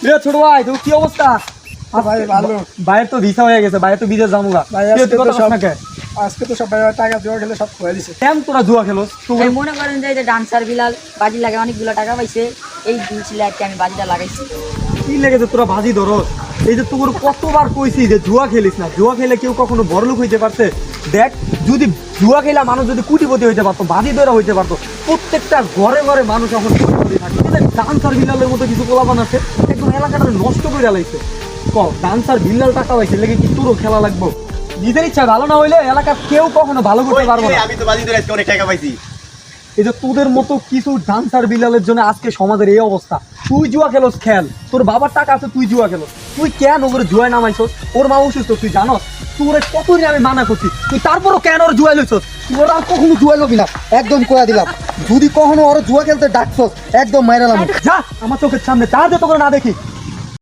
এ ছোট ভাই তোর কি অবস্থা? ভাই ভালো। ভাইয়ের তো ভিসা হয়ে গেছে, ভাইয়ের তো বিদেশ যামুগা। ভাই আজকে তো সব টাকা জোয়া খেলে সব খোয়া দিছে। কেন তোরা জুয়া খেলোস? এই মনে করেন যে এই যে ডান্সার বিলাল বাজি লাগে অনেকগুলো টাকা পাইছে, এই 2 লাখ আমি বাজিটা লাগাইছি। কি লেগেছে তোরা বাজি ধরস? এই যে তোর কতবার কইছি যে জুয়া খেলিস না, জুয়া খেলে কেউ কখনো বড়লোক হইতে পারছে? দেখ, যদি জুয়া খেলা মানুষ যদি কোটিপতি হইতে পারতো, বাজি ধরা হইতে পারতো, প্রত্যেকটা ঘরে ঘরে মানুষ এখন কোটিপতি থাকে। ডান্সার বিলালের মতো কিছু পোলাপান আছে, একদম এলাকাটা নষ্ট করে লাইছে। ডান্সার বিলাল টাকা পাইছে লেগে কি তোরও খেলা লাগবো? নিজের ইচ্ছা ভালো না হইলে এলাকার কেউ কখনো ভালো করতে পারবো না। আমি তো বাজি ধরে আজকে অনেক টাকা পাইছি। এই যে তোদের মতো কিছু ডান্সার বিলালের জন্য আজকে সমাজের এই অবস্থা। তুই জুয়া খেলোস, খেল, তোর বাবার টাকা আছে, তুই জুয়া খেলোস। তুই কেন ওর জুয়ায় নামাইছস? ওর মা অসুস্থ, তুই জানস? তোর কতদিন আমি মানা করছি, তুই তারপরও কেন ওর জুয়াই লইছস? তোর আর কখনো জুয়া লবি না, একদম কয়া দিলাম। যদি কখনো ওর জুয়া খেলতে ডাকছস একদম মাইরালাম। যা আমার চোখের সামনে, যা যে তোকে না দেখি।